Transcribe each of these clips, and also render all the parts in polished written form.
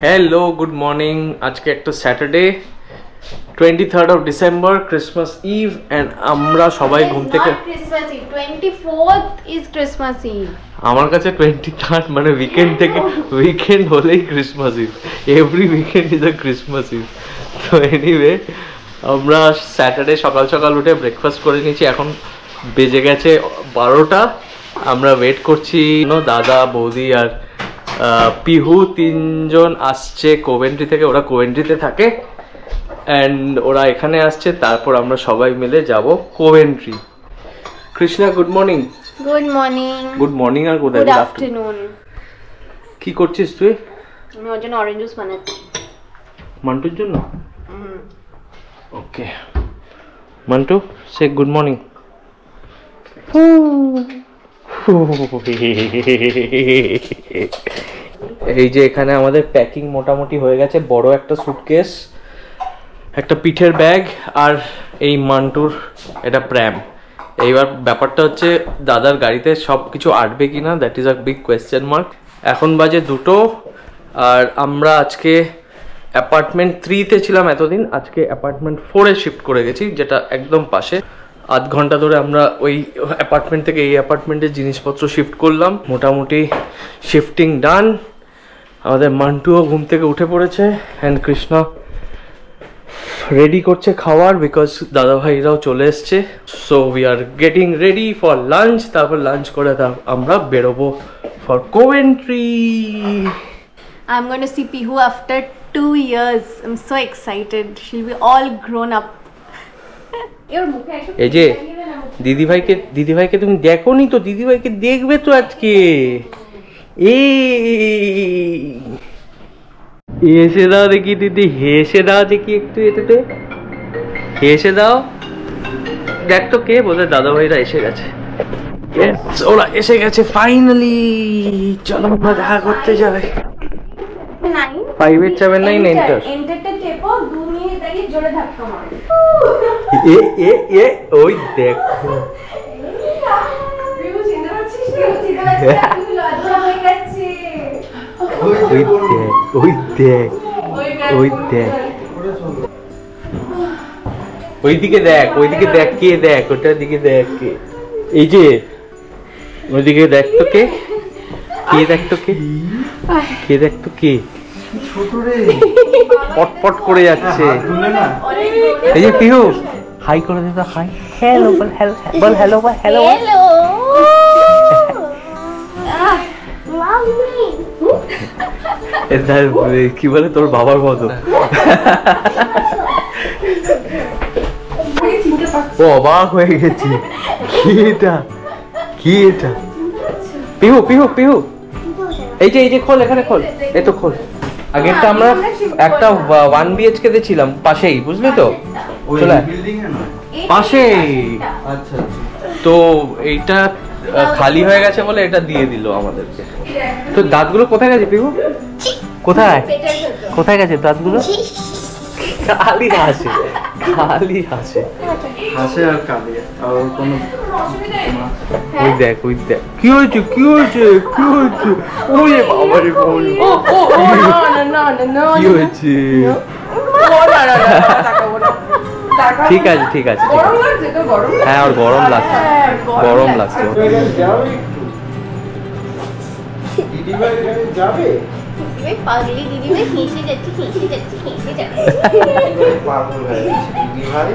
Hello good morning. आज के एक Saturday 23rd of December Christmas eve and আমরা সবাই ঘুম থেকে Christmas eve 24th is Christmas eve. আমার কাছে 23rd মানে উইকেন্ড থেকে উইকেন্ড হলেই Christmas eve. Every weekend is a Christmas eve. তো এনিওয়ে আমরা স্যাটারডে সকাল সকাল উঠে ব্রেকফাস্ট করে নিয়েছি। এখন বেজে গেছে 12টা। আমরা ওয়েট করছি দাদা বৌদি আর পিহু তিনজন আসছে কোভেন্ট্রি থেকে। ওরা কোভেন্ট্রিতে থাকে অ্যান্ড ওরা এখানে আসছে, তারপর আমরা সবাই মিলে যাব Coventry. Krishna good morning. Good morning. Good morning আর গুড আফটারনুন। কি করছিস তুই? আমি ওর জন্য অরেঞ্জ জুস বানাচ্ছি। মান্টুর জন্য? ওকে মান্টু সে গুড মর্নিং। এই যে এখানে আমাদের প্যাকিং মোটামুটি হয়ে গেছে। বড় একটা সুটকেস, একটা পিঠের ব্যাগ আর এই মান্টুর এটা প্র্যাম। এইবার ব্যাপারটা হচ্ছে দাদার গাড়িতে সব কিছু আটবে কিনা, that is a big question mark. এখন বাজে 2টো আর আমরা আজকে অ্যাপার্টমেন্ট 3-তে ছিলাম এতদিন, আজকে অ্যাপার্টমেন্ট 4-এ শিফট করে গেছি, যেটা একদম পাশে। আধ ঘন্টা ধরে আমরা ওই অ্যাপার্টমেন্ট থেকে এই অ্যাপার্টমেন্টের জিনিসপত্র শিফট করলাম। মোটামুটি শিফটিং ডান। আমাদের মান্টুও ঘুম থেকে উঠে পড়েছে অ্যান্ড কৃষ্ণা রেডি করছে খাওয়ার, বিকজ দাদা ভাইরাও চলে এসছে। So we are getting ready for lunch. তারপর লাঞ্চ করে আমরা বেরোবো for Coventry. I'm going to see Pihu after 2 years. I'm so excited. She'll be all grown up. এই যে দিদিভাইকে তুমি দেখো নি তো? দিদিভাইকে দেখবে তো আজকে। হেসে দাও দেখি দিদি, হেসে দাও দেখি একটু, এটাতে হেসে দাও। দেখ তো কে বলে দাদা ভাইরা এসে গেছে। ওরা এসে গেছে ফাইনালি। চলো আমরা দেখা করতে যাবে। 5879 এন্টার। এন্টারটা টেপো, 2 মিনিট আগে জোরে ধাক্কা মারো। ওই দেখো। বিউ চিন্তা করছিস? চিন্তা লাগছে, আমি লজ্জা হয়ে গেছে। ওই দেখ ওইদিকে দেখ, ওইদিকে দেখ কে, দেখ ওটার দিকে দেখ কে। এই যে ওইদিকে দেখ তো কে, দেখ তো কে, দেখ তো কে পটপট করে যাচ্ছে। এই যে পিহু হাই করে দে তো, হাই। হ্যালো বল, হ্যালো বল, হ্যালো বল, হ্যালো হ্যালো কি বলে তোর বাবার মতো। ও অবাক হয়ে গেছি, কি এটা, কি এটা? পিহু পিহু পিহু এই যে খোল, এখানে খোল, এই তো খোল। আগেরটা আমরা একটা 1 BHK তে ছিলাম পাশেই, বুঝলি তো? পাশে। আচ্ছা তো এইটা খালি হয়ে গেছে বলে এটা দিয়ে দিল আমাদেরকে। তো দাঁতগুলো কোথায় গেছে পিহু? কোথায় কোথায় গেছে দাঁতগুলো? খালি হাসে, খালি হাসে, হাসে আর কাঁদে। আর কোনো ওই দেখ, ওই দেখ কি হয়েছে, কি হয়েছে, কি হয়েছে? ওই বাবারে বাবারে, কি হয়েছে? ঠিক আছে ঠিক আছে, হ্যাঁ আর গরম লাগছে, গরম লাগছে। দিদিভাই যাবে? পাগলি দিদিভাই হেসে যাচ্ছে, হেসে যাচ্ছে, হেসে যাচ্ছে। পাগল হয়ে গেছে দিদিভাই।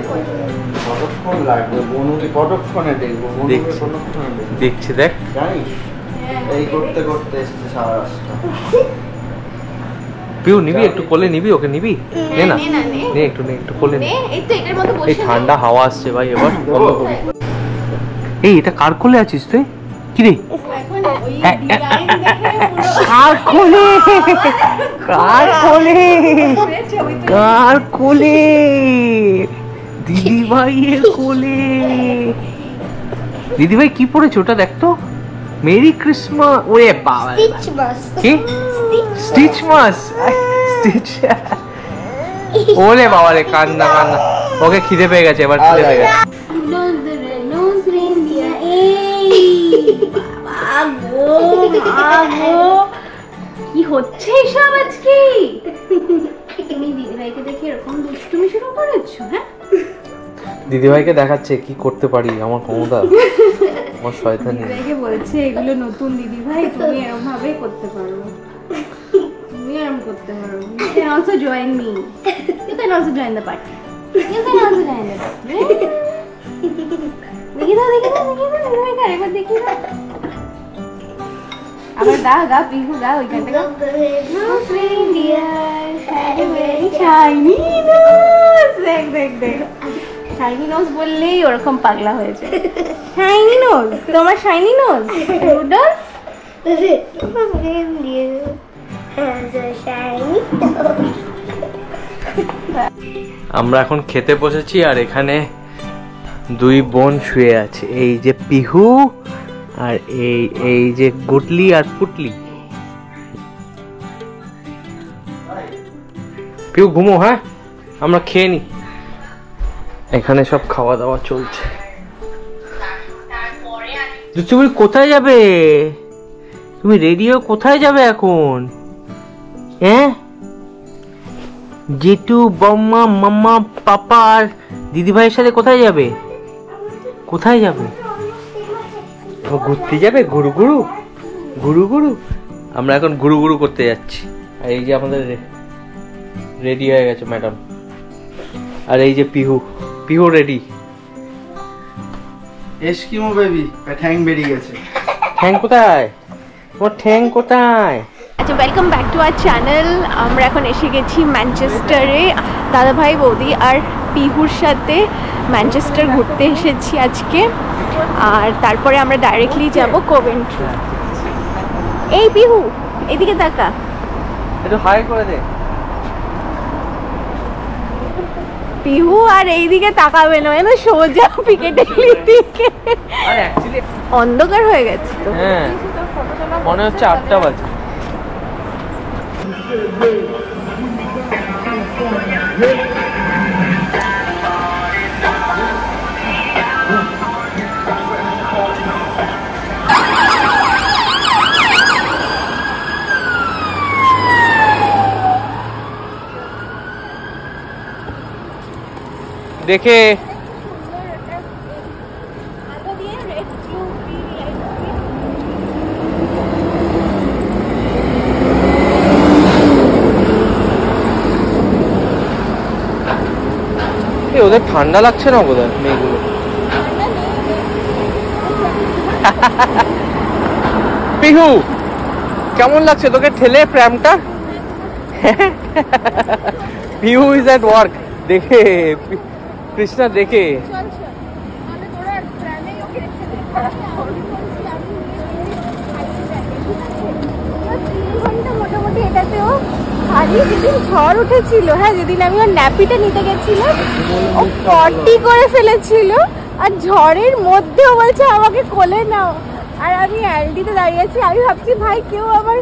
কতক্ষণ লাগবে বনুকে? কতক্ষণে দেখবো? দেখছি দেখ, জানিস এই করতে করতে এসছে সারা রাস্তা। পিউ নিবি একটু কোলে, নিবি ওকে, নিবি নে না, নে একটু, নে একটু কোলে নে। এই তো এটার মধ্যে বসে, এই ঠান্ডা হাওয়া আসছে ভাই, এবার বন্ধ করি। এই এটা কার কোলে আছিস তুই? কি রে কার কোলে, কার কোলে, কার কোলে? দিদিভাইয়ের কোলে। দিদিভাই কি পড়েছে ওটা দেখ তো। Merry Christmas. ওরে বাবা, কি স্টিচ মাস? স্টিচ। ওরে বাবা রে, কান্না কান্না। ওকে খিদে পেয়ে গেছে, এবার খিদে পেয়ে গেছে। কি হচ্ছে এসব আজকে? তুমি দিদিভাইকে দেখে এরকম দুষ্টুমি শুরু করেছো? হ্যাঁ, দিদিভাইকে দেখাচ্ছে কি করতে পারি আমার ক্ষমতা, আমার শয়তানি। দিদিভাইকে বলছে এগুলো নতুন দিদিভাই, তুমি এরকম ভাবে করতে পারো, তুমি এরকম করতে পারো। You can also join me. You can also join the party. You can also join the party. দেখি দাও দিদিভাইকে আরেকবার দেখি দাও। আবার গা পিহু গা ওইখানটা গা। Nose reindeer, very shiny nose. দেখ শাইনি নোজ বললেই ওরকম পাগলা হয়ে যায়। শাইনি নোজ, তোমার শাইনি নোজ রুডলফ। আমরা এখন খেতে বসেছি আর এখানে দুই বোন শুয়ে আছে, এই যে পিহু আর এই যে গুটলি আর পুটলি। পিহু ঘুমো, হ্যাঁ আমরা খেয়ে নি। এখানে সব খাওয়া দাওয়া চলছে। তুমি কোথায় যাবে? তুমি রেডিও কোথায় যাবে এখন? হ্যাঁ, জেঠু বম্মা মাম্মা পাপা আর দিদিভাইয়ের সাথে কোথায় যাবে? কোথায় যাবে? ঘুরতে যাবে? গুরু গুরু গুরু গুরু। আমরা এখন গুরু গুরু করতে যাচ্ছি। আর এই যে আমাদের রেডি হয়ে গেছে ম্যাডাম, আর এই যে পিহু রেডি। এস্কিমো বেবি, ঠ্যাং বেরিয়ে গেছে। ঠ্যাং কোথায়? তোমার ঠ্যাং কোথায়? আচ্ছা, welcome back to our channel. আমরা এখন এসে গেছি ম্যানচেস্টারে। দাদাভাই বৌদি আর পিহুর সাথে ম্যানচেস্টার ঘুরতে এসেছি আজকে, আর তারপরে আমরা ডাইরেক্টলি যাব কোভেন্ট্রি। এই পিহু এদিকে তাকা, একটু হাই করে দে। পিহু আর এইদিকে তাকাবে না, মানে সোজা পিকেটেলির দিকে। আর অ্যাকচুয়ালি অন্ধকার হয়ে গেছে তো। হ্যাঁ, মনে হচ্ছে 8টা বাজে। দেখে ওদের ঠান্ডা লাগছে না বোধ হয় মেয়েগুলো। পিহু কেমন লাগছে তোকে ঠেলে প্র্যামটা? Pihu is at work. দেখে কৃষ্ণা দেখে মোটামুটি এটাতেও ভারী। যেদিন ঝড় উঠেছিল, হ্যাঁ যেদিন আমি ওর ন্যাপিটা নিতে গেছিলাম, ও পটি করে ফেলেছিল, আর ঝড়ের মধ্যেও বলছে আমাকে কোলে নাও। আর আমি অ্যালডিতে দাঁড়িয়ে আছি, আমি ভাবছি ভাই কেউ আমার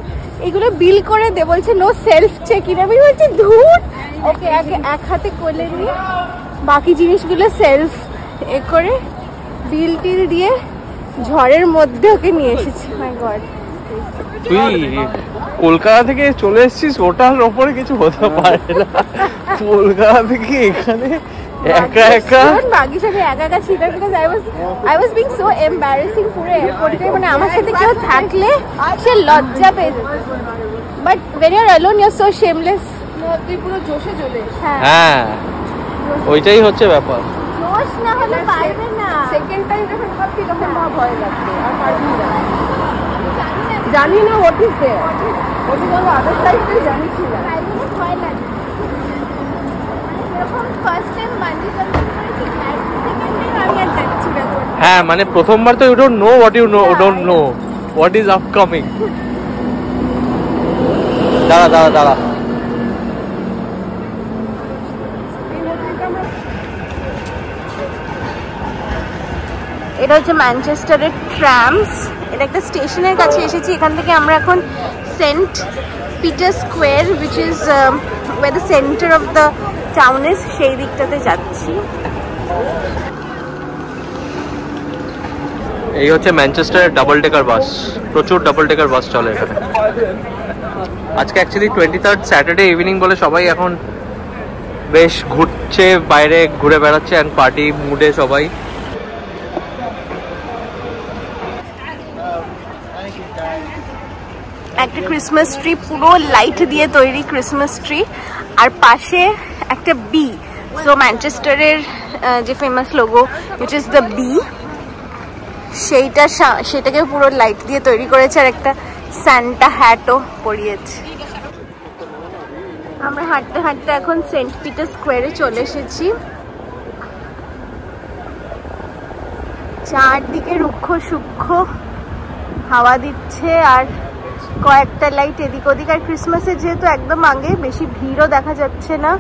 এগুলো বিল করে দে, বলছে নো সেলফ চেক ইন। আমি বলছি ধুর, ওকে আগে এক হাতে কোলে নিয়ে বাকি জিনিসগুলো সেলফ করে বিল টিল দিয়ে ঝড়ের মধ্যে ওকে নিয়ে এসেছি। মাই গড, তুই কলকাতা থেকে চলে এসেছিস, ওটার ওপরে কিছু হতে পারে না। কলকাতা থেকে এখানে একা একা ভাগ্যিস আমি একা একা ছিলাম, because I was being so embarrassing পুরো এয়ারপোর্টে। মানে আমার সাথে কেউ থাকলে সে লজ্জা পেয়ে যেত, but when you're alone you're so shameless। তুই পুরো জোশে চলে এসেছিস। হ্যাঁ, ওইটাই হচ্ছে ব্যাপার। জোশ না হলে পারবে না। সেকেন্ড টাইম যখন ভাবছি তখন মা ভয় লাগছে, আর পারবি না। জানি না what is there, what is on other side জানি কি না, ভয় লাগে। যখন ফার্স্ট টাইম বাঞ্জি জাম্পিং করেছি, সেকেন্ড টাইম আমি আর যাচ্ছি না। হ্যাঁ, মানে প্রথমবার তো you don't know what you know, don't know what is upcoming. দাঁড়া এটা হচ্ছে ম্যানচেস্টারের ট্রামস। এটা একটা স্টেশনের কাছে এসেছি। এখান থেকে আমরা এখন Saint Peter square, which is way the centre of the town is, সেই দিকটাতে যাচ্ছি। এই হচ্ছে ম্যানচেস্টারের ডাবল ডেকার বাস। প্রচুর ডাবল ডেকার বাস চলে এখানে। আজকে অ্যাকচুয়ালি 23rd স্যাটারডে ইভিনিং বলে সবাই এখন বেশ ঘুরছে, বাইরে ঘুরে বেড়াচ্ছে অ্যান্ড পার্টি মুডে সবাই। একটা ক্রিসমাস ট্রি, পুরো লাইট দিয়ে তৈরি ক্রিসমাস ট্রি, আর পাশে একটা বি। সো ম্যানচেস্টারের যে famous logo which is the B, সেটাকে পুরো লাইট দিয়ে তৈরি করেছে, আর একটা সান্টা হ্যাটও পরিয়েছে। আমরা হাঁটতে হাঁটতে এখন সেন্ট পিটার স্কোয়ারে চলে এসেছি। চারদিকে রুক্ষ সূক্ষ্ম হাওয়া দিচ্ছে, আর কয়েকটা লাইট এদিক ওদিক, আর ক্রিসমাসের যেহেতু একদম আগে, বেশি ভিড়ও দেখা যাচ্ছে না।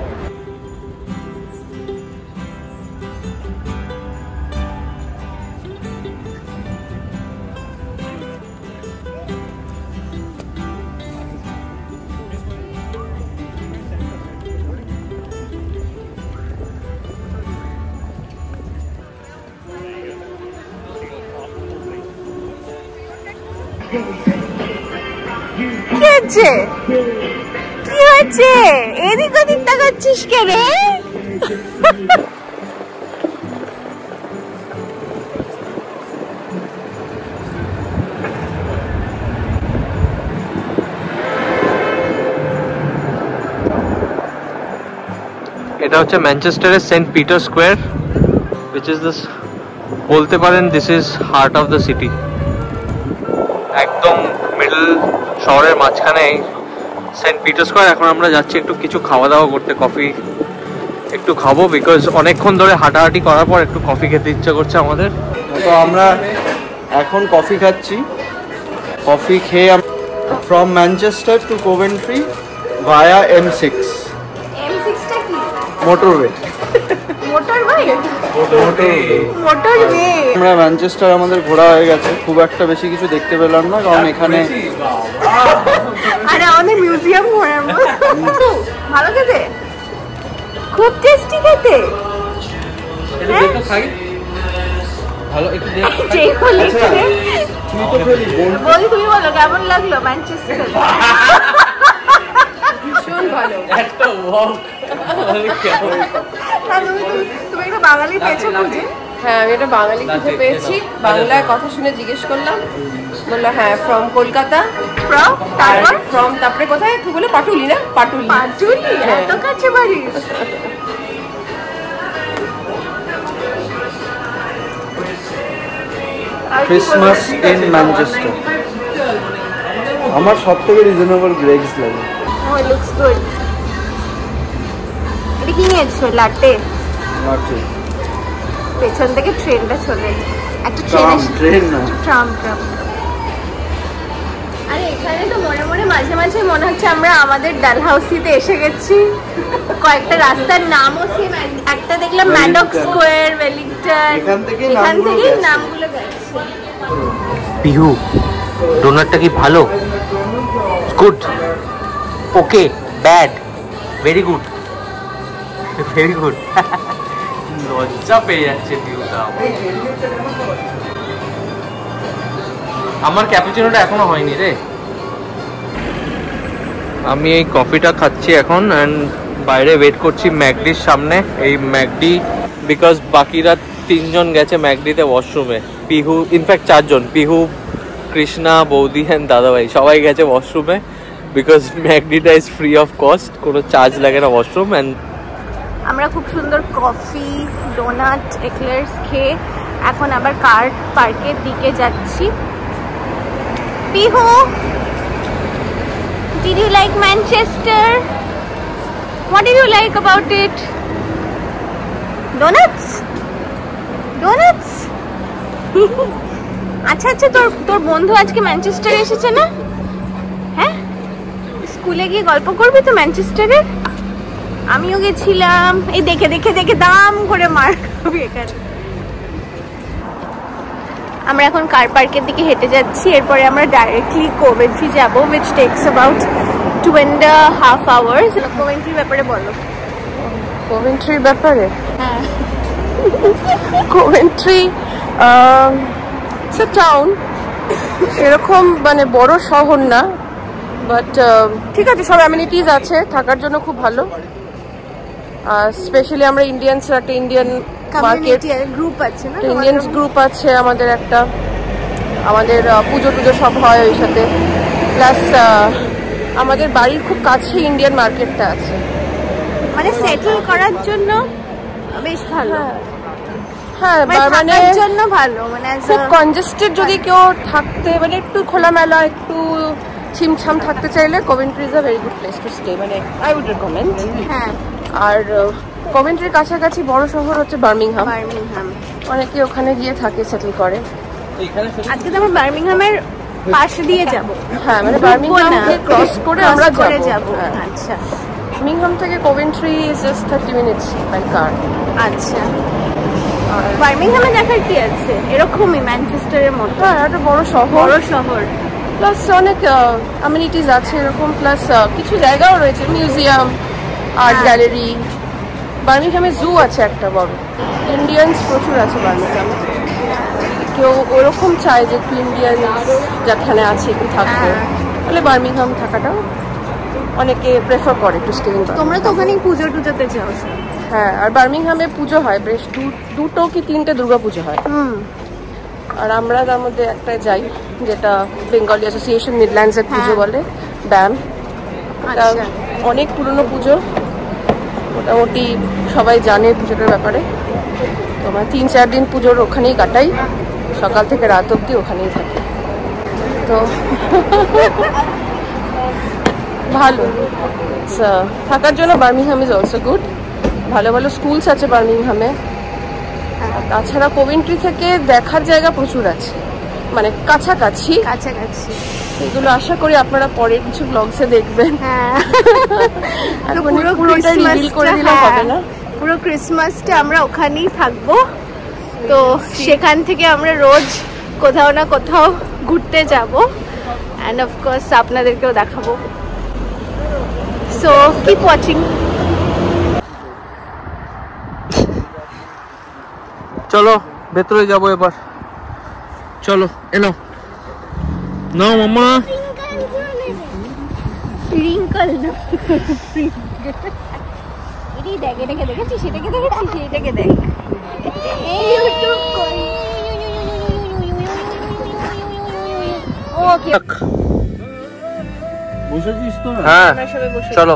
কি হচ্ছে? কি হচ্ছে? এদিক ওদিক তাকাচ্ছিস কে রে? এটা হচ্ছে ম্যানচেস্টারের Saint Peter Square, which is this, বলতে পারেন this is heart of the city. একদম মিডল শহরের মাঝখানে সেন্ট পিটার স্কোয়ার। এখন আমরা যাচ্ছি একটু কিছু খাওয়া দাওয়া করতে, কফি একটু খাবো, বিকজ অনেকক্ষণ ধরে হাঁটাহাঁটি করার পর একটু কফি খেতে ইচ্ছা করছে আমাদের। তো আমরা এখন কফি খাচ্ছি। কফি খেয়ে from Manchester to Coventry via M6 M6টা কি? মোটরওয়ে। মোটরওয়ে? আমরা ম্যানচেস্টার আমাদের ঘোরা হয়ে গেছে, খুব একটা বেশি কিছু দেখতে পেলাম না, কারণ এখানে আরে আমাদের মিউজিয়াম ঘোরার ভালো খেতে, খুব টেস্টি খেতে। তুমি বলো কেমন লাগলো ম্যানচেস্টার? ভীষণ ভালো। তুমি একটা বাঙালি পেয়েছো খুঁজে? হ্যাঁ, আমি একটা বাঙালি খুঁজে পেয়েছি। বাংলায় কথা শুনে জিজ্ঞেস করলাম, বললো হ্যাঁ ফ্রম কলকাতা। ফ্রম তারপরে কোথায়? তুই বলে পাটুলি না? পাটুলি। পাটুলি এত কাছে বাড়ি? ক্রিসমাস ইন ম্যানচেস্টার আমার সব থেকে রিজনেবল গ্রেগস লাগে। Oh, it looks good. এটা কি নিয়েছো? লাটে? লাটে। পেছন থেকে ট্রেনটা চলে, একটা ট্রেন না, ট্রাম। আরে এখানে তো মনে মনে মাঝে মাঝে মনে হচ্ছে আমরা আমাদের ডালহাউসিতে এসে গেছি। কয়েকটা রাস্তার নামও সেম, একটা দেখলাম ম্যাডক স্কোয়ার, ওয়েলিংটন, এখান থেকেই নামগুলো গেছে। পিহু, ডোনাটটা কি ভালো? Good, okay, bad, very good, very good. লজ্জা পেয়ে যাচ্ছে পিহুটা। আমার ক্যাপুচিনোটা এখনো হয়নি রে। আমি এই কফিটা খাচ্ছি এখন, অ্যান্ড বাইরে ওয়েট করছি ম্যাকডির সামনে। এই ম্যাকডি, বিকজ বাকিরা 3 জন গেছে ম্যাকডিতে ওয়াশরুমে। পিহু, ইনফ্যাক্ট 4 জন, পিহু, কৃষ্ণা, বৌদি অ্যান্ড দাদাভাই সবাই গেছে ওয়াশরুমে, বিকজ ম্যাকডিটা ইজ ফ্রি অফ কস্ট, কোনো চার্জ লাগে না ওয়াশরুম। অ্যান্ড আমরা খুব সুন্দর কফি, ডোনাট, এক্লার্স খেয়ে এখন আবার কার পার্কের দিকে যাচ্ছি। Pihu, did you like Manchester? What did you like about it? Donuts? Donuts? আচ্ছা আচ্ছা, তোর বন্ধু আজকে ম্যানচেস্টারে এসেছে না? হ্যাঁ, স্কুলে গিয়ে গল্প করবি তো ম্যানচেস্টারের? আমিও গেছিলাম। এই দেখে দেখে দেখে দাম করে মার খাবি এখানে। আমরা এখন কার পার্কের দিকে হেঁটে যাচ্ছি, এরপরে আমরা ডাইরেক্টলি কোভেন্ট্রি যাব, which takes about 2.5 hours. কোভেন্ট্রির ব্যাপারে বলো। কোভেন্ট্রির ব্যাপারে? হ্যাঁ, কোভেন্ট্রি ইটস আ টাউন, এরকম মানে বড় শহর না, বাট ঠিক আছে, সব অ্যামিনিটিস আছে, থাকার জন্য খুব ভালো। স্পেশালি আমরা ইন্ডিয়ানসরা একটা ইন্ডিয়ান মার্কেট গ্রুপ আছে না, ইন্ডিয়ান গ্রুপ আছে আমাদের একটা, আমাদের পুজো টুজো সব হয় ওই সাথে। প্লাস আমাদের বাড়ির খুব কাছে ইন্ডিয়ান মার্কেটটা আছে, মানে সেটেল করার জন্য বেশ ভালো। হ্যাঁ, মানে জন্য ভালো, মানে খুব কনজেস্টেড যদি কেউ থাকতে, মানে একটু খোলামেলা, একটু ছিমছাম থাকতে চাইলে Coventry is a very good place to stay, মানে আই উড রেকমেন্ড। হ্যাঁ, আর কভেন্ট্রির কাছাকাছি বড় শহর হচ্ছে বার্মিংহাম, বার্মিংহাম অনেকে ওখানে গিয়ে থাকে, সেটেল করে। আজকে তো আমরা বার্মিংহামের পাশ দিয়ে যাব। হ্যাঁ, মানে বার্মিংহামকে ক্রস করে আমরা যাব। আচ্ছা, বার্মিংহাম থেকে Coventry is just 30 minutes by car. আচ্ছা, বার্মিংহামে দেখার কি আছে? এরকমই ম্যানচেস্টারের মতো? হ্যাঁ, একটা বড় শহর, প্লাস অনেক অ্যামিনিটিস আছে এরকম, প্লাস কিছু জায়গাও রয়েছে, মিউজিয়াম, আর্ট গ্যালারি। বার্মিংহামে জু আছে একটা বড়, ইন্ডিয়ানস প্রচুর আছে বার্মিংহামে। কেউ ওরকম চায় যে একটু ইন্ডিয়ান যেখানে আছে একটু থাকবে, তাহলে বার্মিংহাম থাকাটাও অনেকে প্রেফার করে একটু স্টে। তোমরা তো ওখানে পুজো টুজোতে যাও? হ্যাঁ, আর বার্মিংহামে পুজো হয় বেশ, দুটো কি তিনটে দুর্গা পুজো হয়। আর আমরা তার মধ্যে একটা যাই, যেটা বেঙ্গলি অ্যাসোসিয়েশন মিডল্যান্ডসের পুজো বলে, ব্যাম। অনেক পুরনো পুজো, মোটামুটি সবাই জানে পুজোটার ব্যাপারে। তো আমরা 3-4 দিন পুজোর ওখানেই কাটাই, সকাল থেকে রাত অবধি ওখানেই থাকি। তো ভালো থাকার জন্য বার্মিংহাম ইজ অলসো গুড। ভালো ভালো স্কুলস আছে বার্মিংহামে। তাছাড়া কভেন্ট্রি থেকে দেখার জায়গা প্রচুর আছে, মানে কাছাকাছি। এগুলো আশা করি আপনারা পরের কিছু ব্লগসে দেখবেন। পুরো ক্রিসমাসটা আমরা ওখানেই থাকবো, তো সেখান থেকে আমরা রোজ কোথাও না কোথাও ঘুরতে যাব, অ্যান্ড অফকোর্স আপনাদেরকেও দেখাবো। So keep watching. চলো ভেতরে যাবো এবার, চলো এনো নাও মামা। রিঙ্কল না, এটাই দেখ, এটাকে দেখেছিস, সেটাকে দেখেছিস, সেটাকে দেখ। হ্যাঁ চলো।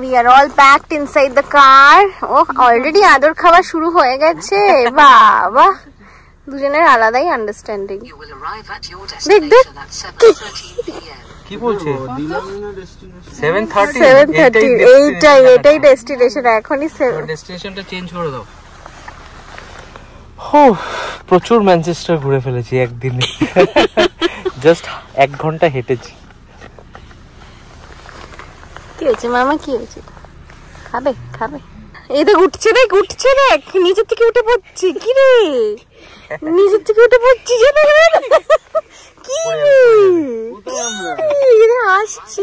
We are all packed inside the car. Oh, already আদর খাওয়া শুরু হয়ে গেছে। বাবা, দুজনের আলাদাই আন্ডারস্ট্যান্ডিং। দেখ দেখ কি বলছে, 7:30 এটাই ডেস্টিনেশন, এখনই ডেস্টিনেশনটা চেঞ্জ করে দাও। প্রচুর ম্যানচেস্টার ঘুরে ফেলেছি একদিনে, জাস্ট 1 ঘন্টা হেঁটেছি। কি হয়েছে মামা, কি হয়েছে? খাবে খাবে? এই দেখ উঠছে, দেখ উঠছে, দেখ নিচের থেকে উঠে পড়ছি। কি রে, নিচের থেকে উঠে পড়ছি, কি আসছে?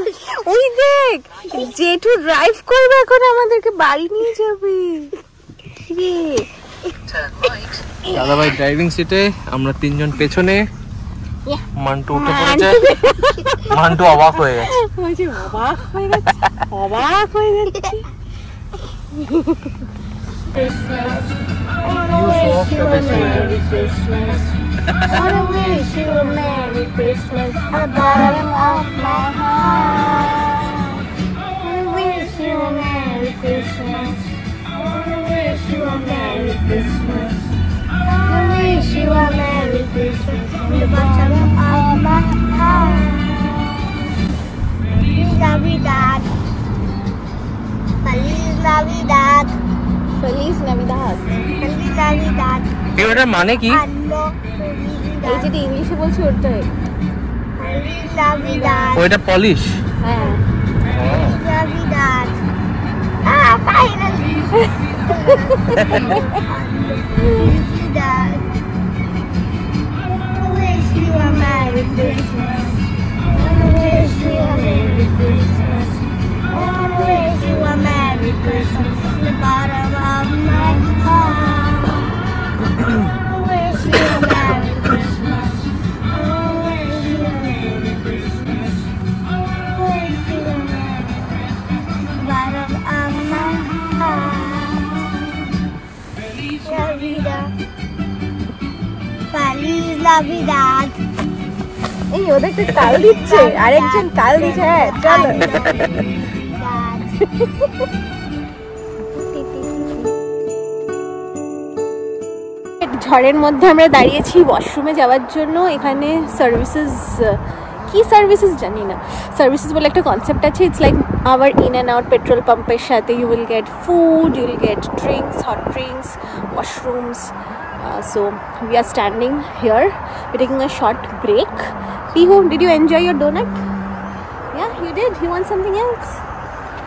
ওই দেখ, জেঠু ড্রাইভ করবে এখন, আমাদেরকে বাড়ি নিয়ে যাবে। দাদা ভাই ড্রাইভিং সিটে, আমরা 3 জন পেছনে, মান্টু উঠে পড়েছে। মান্টু অবাক হয়ে গেছে, অবাক হয়ে যাচ্ছে। Navidad. Feliz Navidad. Feliz Navidad. Feliz Navidad. এটা মানে কি? এই যেটা ইংলিশে বলছি ওটাই। Feliz Navidad. ওইটা পলিশ? হ্যাঁ। Feliz Navidad. Finally. Navidad. I wish you a Merry Christmas. I wish you a Merry Christmas. I wish you a Merry Christmas from the bottom of my heart. I wish you a Merry Christmas. I wish you a Merry এই ওদেরকে তাল দিচ্ছে, আরেকজন তাল দিচ্ছে। হ্যাঁ চলো। ঝড়ের মধ্যে আমরা দাঁড়িয়েছি ওয়াশরুমে যাওয়ার জন্য। এখানে সার্ভিসেস, কি সার্ভিসেস জানি না, সার্ভিসেস বলে একটা কনসেপ্ট আছে। It's like our in and out petrol পাম্পের সাথে you will get food, you will get drinks, hot drinks, washrooms. So we are standing here, we're taking a short break. Pihu, did you enjoy your donut? Yeah, you did. You want something else?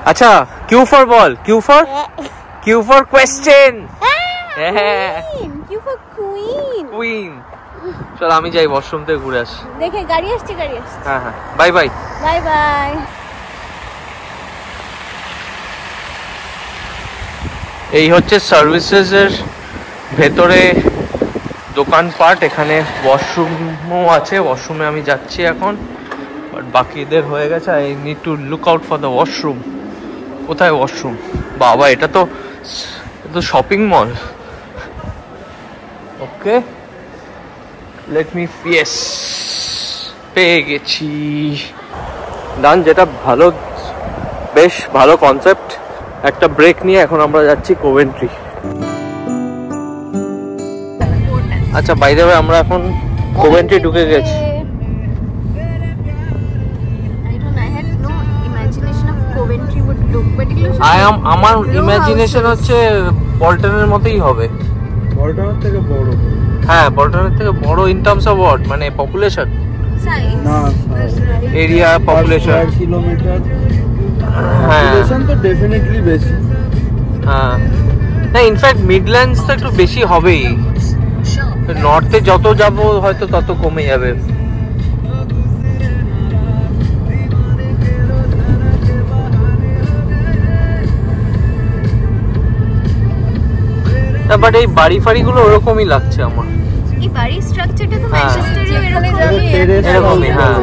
আচ্ছা, Q for ball, Q for question. Queen, Q for queen. Queen. চল আমি যাই washroom থেকে ঘুরে আসি। দেখে গাড়ি আসছে। হ্যাঁ হ্যাঁ, বাই বাই। Bye bye. এই হচ্ছে সার্ভিসেসের ভেতরে দোকানপাট। এখানে ওয়াশরুমও আছে, ওয়াশরুমে আমি যাচ্ছি এখন, বাট বাকিদের হয়ে গেছে। I need to look out for the washroom. কোথায় ওয়াশরুম? বাবা, এটা তো শপিং মল। ওকে, লেট মি ইয়েস, পেয়ে গেছি। ডান, যেটা ভালো, বেশ ভালো কনসেপ্ট। একটা ব্রেক নিয়ে এখন আমরা যাচ্ছি কোভেন্ট্রি। আচ্ছা, বাই দ্য ওয়ে আমরা এখন কোভেন্ট্রি ঢুকে গেছি। আমার ইমাজিনেশন হচ্ছে বল্টনের মতোই হবে। বল্টনের থেকে বড়? হ্যাঁ, বল্টনের থেকে বড় ইন টার্মস অফ হোয়াট, মানে পপুলেশন, না এরিয়া, পপুলেশন, কিলোমিটার। হ্যাঁ পপুলেশন তো ডেফিনেটলি বেশি। হ্যাঁ, না ইনফ্যাক্ট মিডল্যান্ডস তো একটু বেশি হবেই। নর্থে যত যাব হয়তো তত কমে যাবে। বাট এই বাড়ি ফাড়িগুলো ওরকমই লাগছে আমার। এই বাড়ির স্ট্রাকচারটা তো ম্যানচেস্টারেও এরকমই। হ্যাঁ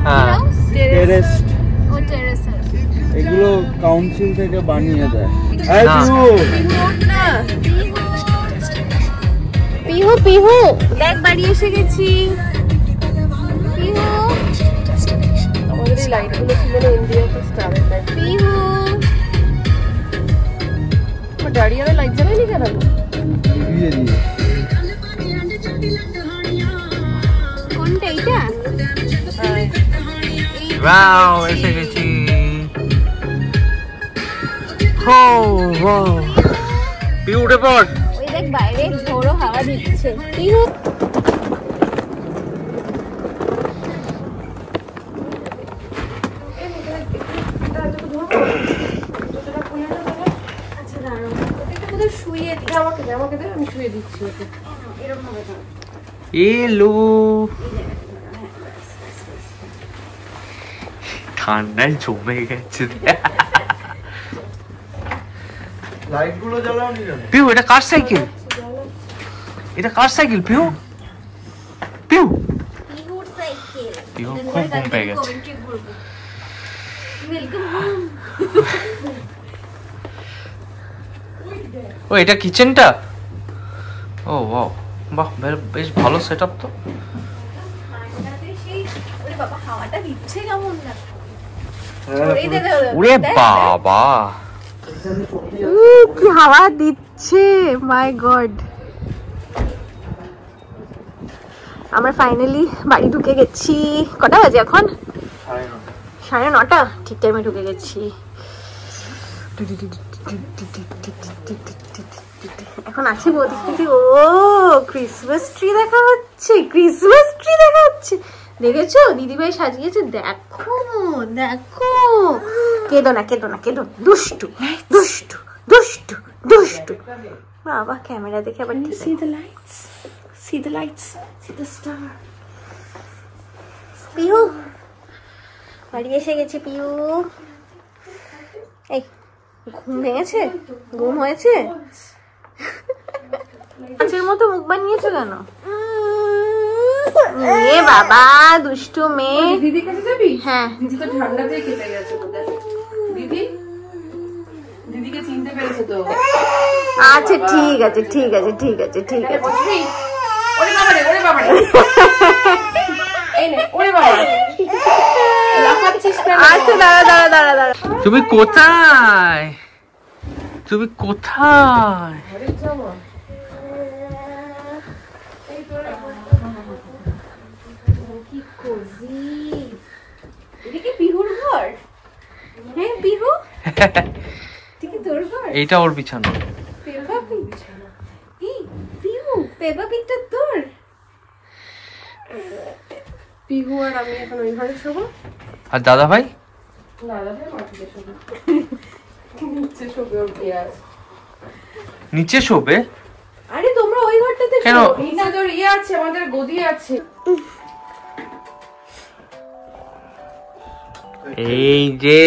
হ্যাঁ, টেরেস। ও টেরেস। এগুলো কাউন্সিল থেকে বানিয়ে দেয়। পিহু দেখ, বাড়ি এসে গেছি। পিহু, আমাদের এই লাইটগুলো ছিল না ইন্ডিয়াতে, স্টারের লাইট। পিহু দাঁড়িয়ে আরো লাইট জ্বালাইনি কেন? দিয়ে দিয়ে কোনটা? এইটা? ওয়াও, এসে গেছি। ও ওয়াও, পিউ উঠে পড়। ওই দেখ বাইরে ঝোড়ো হাওয়া দিচ্ছে। পিহু, শুয়ে দিই। আমাকে দে, আমি শুয়ে দিচ্ছি ওকে। এরকম হবে না। এলো, ঠান্ডায় জমে গেছে। লাইটগুলো জ্বালাও নি কেন? পিউ, এটা কার সাইকেল? এটা কার সাইকেল পিউ? পিউ পিহুর সাইকেল। পিউ খুব ঘুম পেয়ে গেছে। Welcome home. ও, এটা কিচেনটা? ও ওয়াও, বাহ, বেশ ভালো সেটআপ তো। ওরে বাবা, হাওয়াটা দিচ্ছে কেমন না? ওরে বাবা, কি হাওয়া দিচ্ছে, মাই গড। আমরা ফাইনালি বাড়ি ঢুকে গেছি। কটা বাজে এখন? 9:30। ঠিক টাইমে ঢুকে গেছি। এখন আছি বৌদি। ও ক্রিসমাস ট্রি দেখা হচ্ছে, ক্রিসমাস ট্রি দেখা হচ্ছে। দেখেছো দিদিভাই সাজিয়েছে? দেখো দেখো। কেঁদো না, কেঁদো না, কেঁদো। দুষ্টু দুষ্টু দুষ্টু দুষ্টু। বাবা ক্যামেরা দেখে আবার see the lights, see the lights, see the star. Pihu বাড়ি এসে গেছে। পিহু, এই ঘুম ভেঙেছে? ঘুম হয়েছে? মাছের মতো মুখ বানিয়েছো কেন? এ বাবা, দুষ্টু মেয়ে। দিদি কাছে যাবি? হ্যাঁ, দিদি তো ঠান্ডাতেই কেটে গেছে বোধহয়। দিদিকে চিনতে পেরেছে তো? আচ্ছা ঠিক আছে ঠিক আছে ঠিক আছে ঠিক আছে। ওরে বাবারে, ওরে বাবারে। এই নে, ওরে বাবা। লাফাচ্ছিস কেন? আচ্ছা দাঁড়া দাঁড়া দাঁড়া দাঁড়া। তুমি কোথায়? তুমি কোথায়? আরে যাও। কি কোজি। এটা কি পিহুর ঘর? হ্যাঁ পিহু। ঠিক তোর ঘর? এইটা ওর বিছানা। পেপা পিগ বিছানা। এই পিহু, পেপা পিগটা তোর? পিহু আর আমি এখন ওই ঘরে শোবো। আর দাদা ভাই? দাদা ভাই মাটিতে শোবে। নিচে শোবে ওর বিয়ে আছে। নিচে শোবে? আরে তোমরা ওই ঘরটাতে কেন? শো। নিচে তোর ইয়ে আছে, আমাদের গদি আছে। এই যে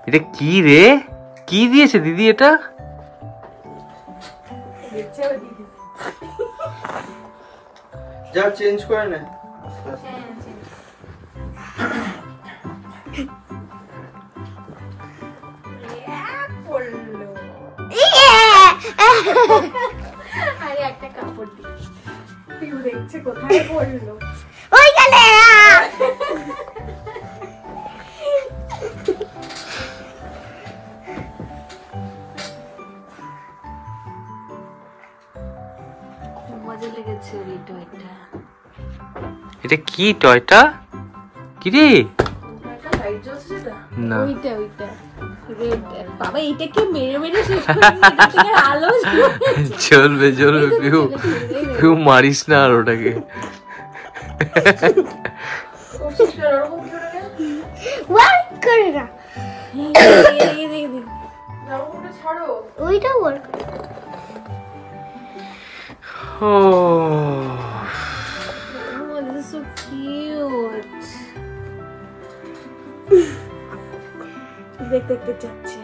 এটা কি রে? কি দিয়েছে দিদি এটা? যা চেঞ্জ করে নে। আরে একটা কাপড় দি। পিহু দেখছে কোথায় পড়লো। ওই গেলে। মজা লেগেছে ওই টয়টা। এটা কি টয়টা? কি রে? লাইট জ্বলছে না? না ওইটা ওইটা রেড। বাবা এইটাকে মেরে মেরে শেষ করে দিই। এটা থেকে আলো চলবে চলবে পিউ, পিউ মারিস না আর ওটাকে। ওয়ার্ক করে না। জামাকাপড়টা ছাড়ো। ওইটা ওয়ার্ক। ও Oh, this is so cute. দেখতে দেখতে যাচ্ছে।